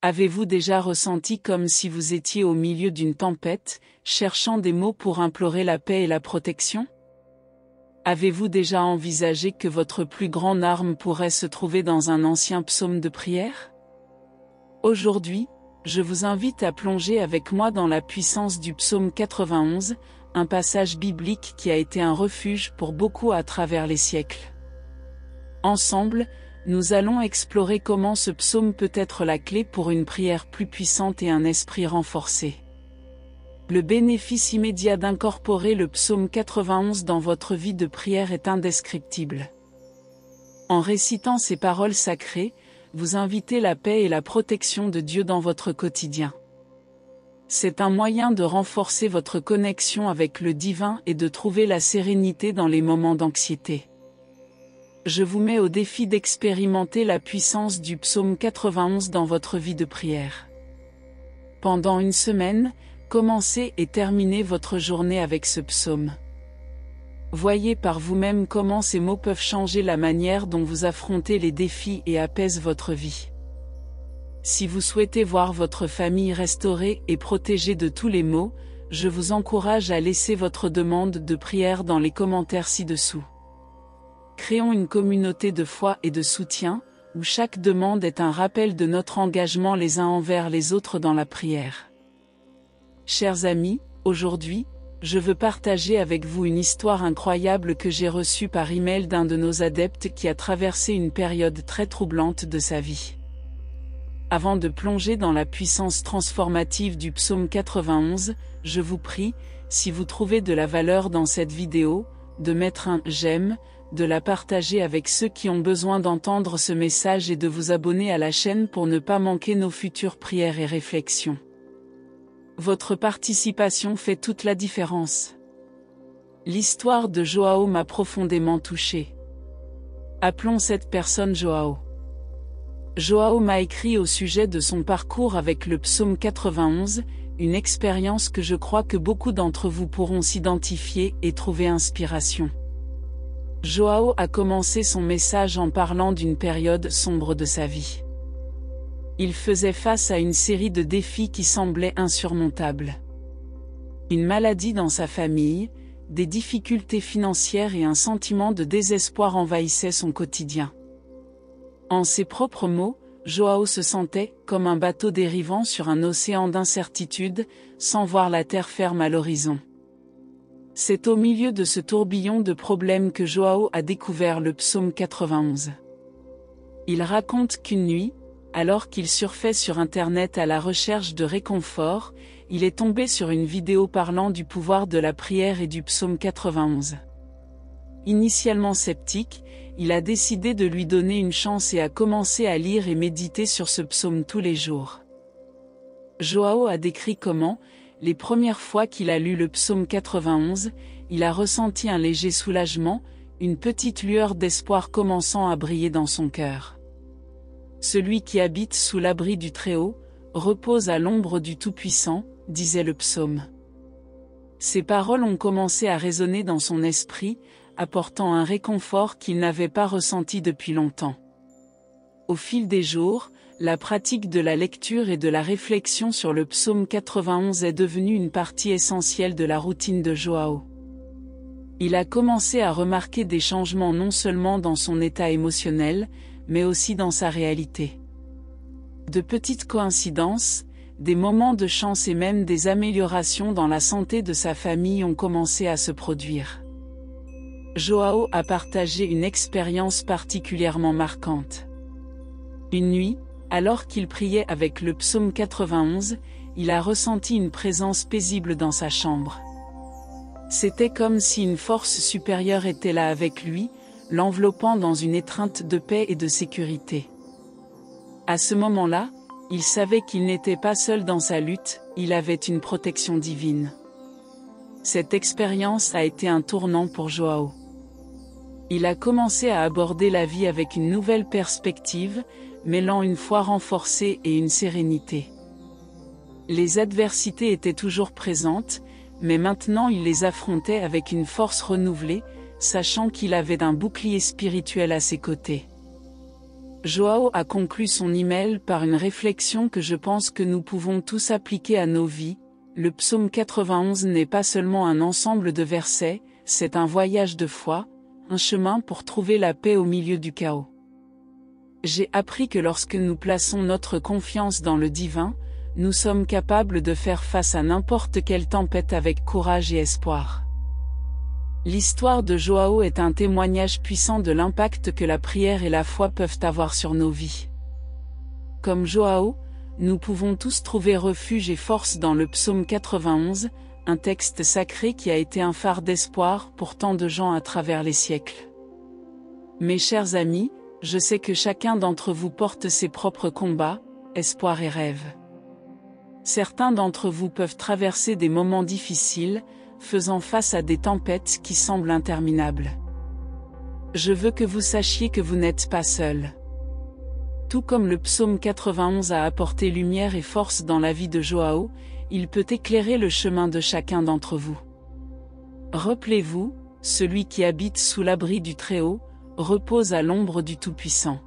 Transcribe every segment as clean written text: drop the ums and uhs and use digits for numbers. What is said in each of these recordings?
Avez-vous déjà ressenti comme si vous étiez au milieu d'une tempête, cherchant des mots pour implorer la paix et la protection? Avez-vous déjà envisagé que votre plus grande arme pourrait se trouver dans un ancien psaume de prière? Aujourd'hui, je vous invite à plonger avec moi dans la puissance du psaume 91, un passage biblique qui a été un refuge pour beaucoup à travers les siècles. Ensemble, nous allons explorer comment ce psaume peut être la clé pour une prière plus puissante et un esprit renforcé. Le bénéfice immédiat d'incorporer le psaume 91 dans votre vie de prière est indescriptible. En récitant ces paroles sacrées, vous invitez la paix et la protection de Dieu dans votre quotidien. C'est un moyen de renforcer votre connexion avec le divin et de trouver la sérénité dans les moments d'anxiété. Je vous mets au défi d'expérimenter la puissance du psaume 91 dans votre vie de prière. Pendant une semaine, commencez et terminez votre journée avec ce psaume. Voyez par vous-même comment ces mots peuvent changer la manière dont vous affrontez les défis et apaisent votre vie. Si vous souhaitez voir votre famille restaurée et protégée de tous les maux, je vous encourage à laisser votre demande de prière dans les commentaires ci-dessous. Créons une communauté de foi et de soutien, où chaque demande est un rappel de notre engagement les uns envers les autres dans la prière. Chers amis, aujourd'hui, je veux partager avec vous une histoire incroyable que j'ai reçue par email d'un de nos adeptes qui a traversé une période très troublante de sa vie. Avant de plonger dans la puissance transformative du psaume 91, je vous prie, si vous trouvez de la valeur dans cette vidéo, de mettre un « j'aime », de la partager avec ceux qui ont besoin d'entendre ce message et de vous abonner à la chaîne pour ne pas manquer nos futures prières et réflexions. Votre participation fait toute la différence. L'histoire de Joao m'a profondément touché. Appelons cette personne Joao. Joao m'a écrit au sujet de son parcours avec le psaume 91, une expérience que je crois que beaucoup d'entre vous pourront s'identifier et trouver inspiration. Joao a commencé son message en parlant d'une période sombre de sa vie. Il faisait face à une série de défis qui semblaient insurmontables. Une maladie dans sa famille, des difficultés financières et un sentiment de désespoir envahissaient son quotidien. En ses propres mots, Joao se sentait comme un bateau dérivant sur un océan d'incertitude, sans voir la terre ferme à l'horizon. C'est au milieu de ce tourbillon de problèmes que Joao a découvert le psaume 91. Il raconte qu'une nuit, alors qu'il surfait sur Internet à la recherche de réconfort, il est tombé sur une vidéo parlant du pouvoir de la prière et du psaume 91. Initialement sceptique, il a décidé de lui donner une chance et a commencé à lire et méditer sur ce psaume tous les jours. Joao a décrit comment, les premières fois qu'il a lu le psaume 91, il a ressenti un léger soulagement, une petite lueur d'espoir commençant à briller dans son cœur. Celui qui habite sous l'abri du Très-Haut, repose à l'ombre du Tout-Puissant, disait le psaume. Ces paroles ont commencé à résonner dans son esprit, apportant un réconfort qu'il n'avait pas ressenti depuis longtemps. Au fil des jours, la pratique de la lecture et de la réflexion sur le psaume 91 est devenue une partie essentielle de la routine de Joao. Il a commencé à remarquer des changements non seulement dans son état émotionnel, mais aussi dans sa réalité. De petites coïncidences, des moments de chance et même des améliorations dans la santé de sa famille ont commencé à se produire. Joao a partagé une expérience particulièrement marquante. Une nuit, alors qu'il priait avec le psaume 91, il a ressenti une présence paisible dans sa chambre. C'était comme si une force supérieure était là avec lui, l'enveloppant dans une étreinte de paix et de sécurité. À ce moment-là, il savait qu'il n'était pas seul dans sa lutte, il avait une protection divine. Cette expérience a été un tournant pour Joao. Il a commencé à aborder la vie avec une nouvelle perspective, mêlant une foi renforcée et une sérénité. Les adversités étaient toujours présentes, mais maintenant il les affrontait avec une force renouvelée, sachant qu'il avait un bouclier spirituel à ses côtés. Joao a conclu son email par une réflexion que je pense que nous pouvons tous appliquer à nos vies. Le psaume 91 n'est pas seulement un ensemble de versets, c'est un voyage de foi, un chemin pour trouver la paix au milieu du chaos. J'ai appris que lorsque nous plaçons notre confiance dans le divin, nous sommes capables de faire face à n'importe quelle tempête avec courage et espoir. L'histoire de Joao est un témoignage puissant de l'impact que la prière et la foi peuvent avoir sur nos vies. Comme Joao, nous pouvons tous trouver refuge et force dans le psaume 91, un texte sacré qui a été un phare d'espoir pour tant de gens à travers les siècles. Mes chers amis, je sais que chacun d'entre vous porte ses propres combats, espoirs et rêves. Certains d'entre vous peuvent traverser des moments difficiles, faisant face à des tempêtes qui semblent interminables. Je veux que vous sachiez que vous n'êtes pas seul. Tout comme le psaume 91 a apporté lumière et force dans la vie de Joao, il peut éclairer le chemin de chacun d'entre vous. Rappelez-vous, celui qui habite sous l'abri du Très-Haut, repose à l'ombre du Tout-Puissant.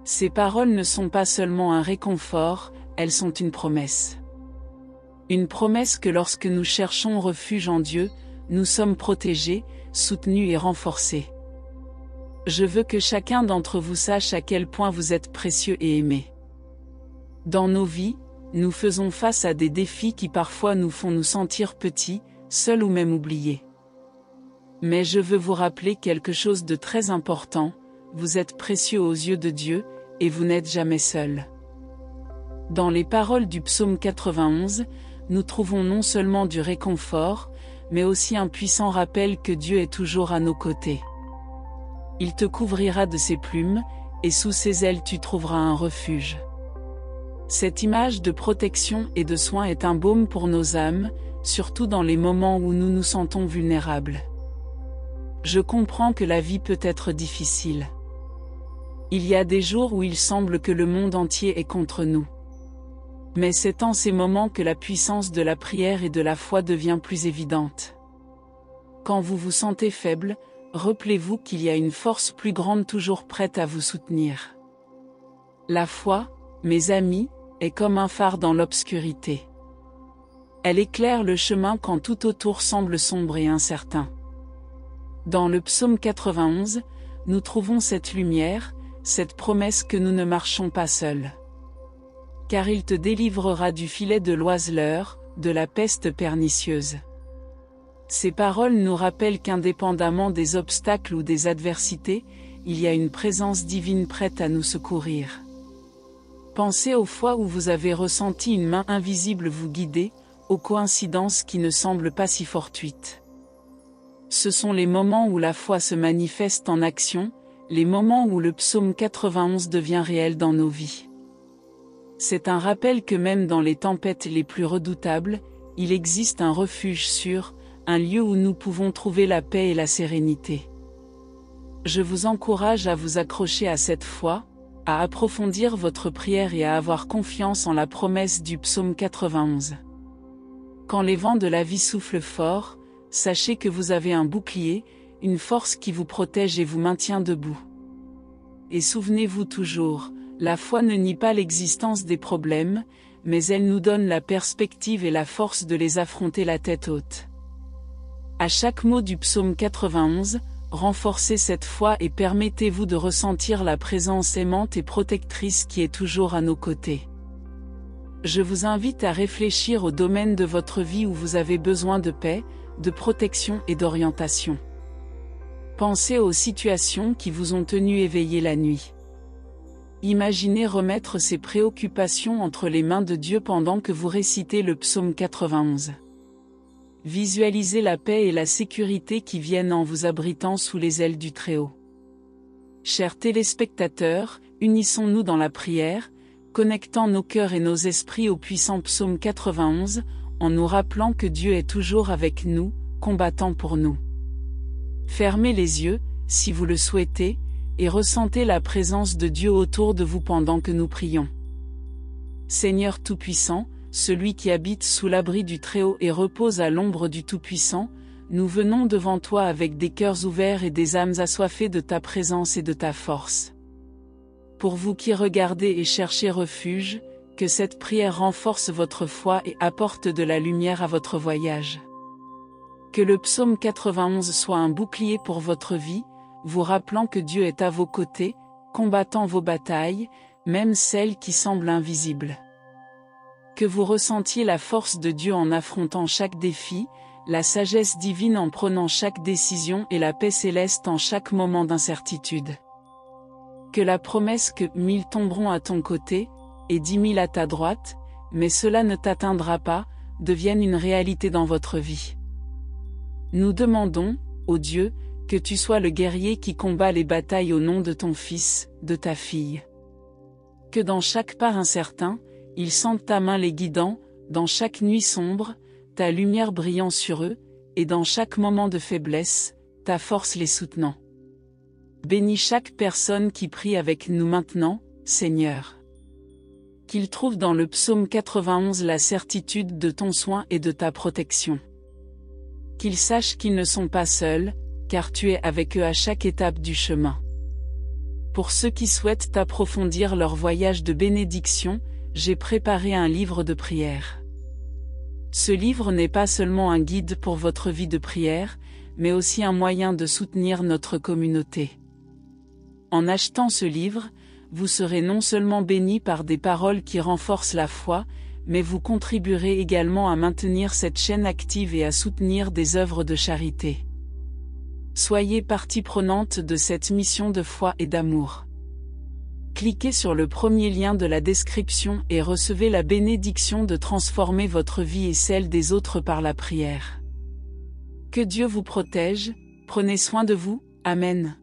Ces paroles ne sont pas seulement un réconfort, elles sont une promesse. Une promesse que lorsque nous cherchons refuge en Dieu, nous sommes protégés, soutenus et renforcés. Je veux que chacun d'entre vous sache à quel point vous êtes précieux et aimés. Dans nos vies, nous faisons face à des défis qui parfois nous font nous sentir petits, seuls ou même oubliés. Mais je veux vous rappeler quelque chose de très important, vous êtes précieux aux yeux de Dieu, et vous n'êtes jamais seuls. Dans les paroles du psaume 91, nous trouvons non seulement du réconfort, mais aussi un puissant rappel que Dieu est toujours à nos côtés. Il te couvrira de ses plumes, et sous ses ailes tu trouveras un refuge. Cette image de protection et de soin est un baume pour nos âmes, surtout dans les moments où nous nous sentons vulnérables. Je comprends que la vie peut être difficile. Il y a des jours où il semble que le monde entier est contre nous. Mais c'est en ces moments que la puissance de la prière et de la foi devient plus évidente. Quand vous vous sentez faible, rappelez-vous qu'il y a une force plus grande toujours prête à vous soutenir. La foi, mes amis, est comme un phare dans l'obscurité. Elle éclaire le chemin quand tout autour semble sombre et incertain. Dans le psaume 91, nous trouvons cette lumière, cette promesse que nous ne marchons pas seuls. Car il te délivrera du filet de l'oiseleur, de la peste pernicieuse. Ces paroles nous rappellent qu'indépendamment des obstacles ou des adversités, il y a une présence divine prête à nous secourir. Pensez aux fois où vous avez ressenti une main invisible vous guider, aux coïncidences qui ne semblent pas si fortuites. Ce sont les moments où la foi se manifeste en action, les moments où le psaume 91 devient réel dans nos vies. C'est un rappel que même dans les tempêtes les plus redoutables, il existe un refuge sûr, un lieu où nous pouvons trouver la paix et la sérénité. Je vous encourage à vous accrocher à cette foi, à approfondir votre prière et à avoir confiance en la promesse du psaume 91. Quand les vents de la vie soufflent fort, sachez que vous avez un bouclier, une force qui vous protège et vous maintient debout. Et souvenez-vous toujours, la foi ne nie pas l'existence des problèmes, mais elle nous donne la perspective et la force de les affronter la tête haute. À chaque mot du psaume 91, renforcez cette foi et permettez-vous de ressentir la présence aimante et protectrice qui est toujours à nos côtés. Je vous invite à réfléchir au domaine de votre vie où vous avez besoin de paix, de protection et d'orientation. Pensez aux situations qui vous ont tenu éveillé la nuit. Imaginez remettre ces préoccupations entre les mains de Dieu pendant que vous récitez le psaume 91. Visualisez la paix et la sécurité qui viennent en vous abritant sous les ailes du Très-Haut. Chers téléspectateurs, unissons-nous dans la prière, connectant nos cœurs et nos esprits au puissant psaume 91, en nous rappelant que Dieu est toujours avec nous, combattant pour nous. Fermez les yeux, si vous le souhaitez, et ressentez la présence de Dieu autour de vous pendant que nous prions. Seigneur Tout-Puissant, celui qui habite sous l'abri du Très-Haut et repose à l'ombre du Tout-Puissant, nous venons devant toi avec des cœurs ouverts et des âmes assoiffées de ta présence et de ta force. Pour vous qui regardez et cherchez refuge, que cette prière renforce votre foi et apporte de la lumière à votre voyage. Que le psaume 91 soit un bouclier pour votre vie, vous rappelant que Dieu est à vos côtés, combattant vos batailles, même celles qui semblent invisibles. Que vous ressentiez la force de Dieu en affrontant chaque défi, la sagesse divine en prenant chaque décision et la paix céleste en chaque moment d'incertitude. Que la promesse que 1000 tomberont à ton côté, et 10 000 à ta droite, mais cela ne t'atteindra pas, devienne une réalité dans votre vie. Nous demandons, ô Dieu, que tu sois le guerrier qui combat les batailles au nom de ton fils, de ta fille. Que dans chaque pas incertain, ils sentent ta main les guidant, dans chaque nuit sombre, ta lumière brillant sur eux, et dans chaque moment de faiblesse, ta force les soutenant. Bénis chaque personne qui prie avec nous maintenant, Seigneur. Qu'ils trouvent dans le psaume 91 la certitude de ton soin et de ta protection. Qu'ils sachent qu'ils ne sont pas seuls, car tu es avec eux à chaque étape du chemin. Pour ceux qui souhaitent approfondir leur voyage de bénédiction, j'ai préparé un livre de prière. Ce livre n'est pas seulement un guide pour votre vie de prière, mais aussi un moyen de soutenir notre communauté. En achetant ce livre, vous serez non seulement bénis par des paroles qui renforcent la foi, mais vous contribuerez également à maintenir cette chaîne active et à soutenir des œuvres de charité. Soyez partie prenante de cette mission de foi et d'amour. Cliquez sur le premier lien de la description et recevez la bénédiction de transformer votre vie et celle des autres par la prière. Que Dieu vous protège, prenez soin de vous, Amen.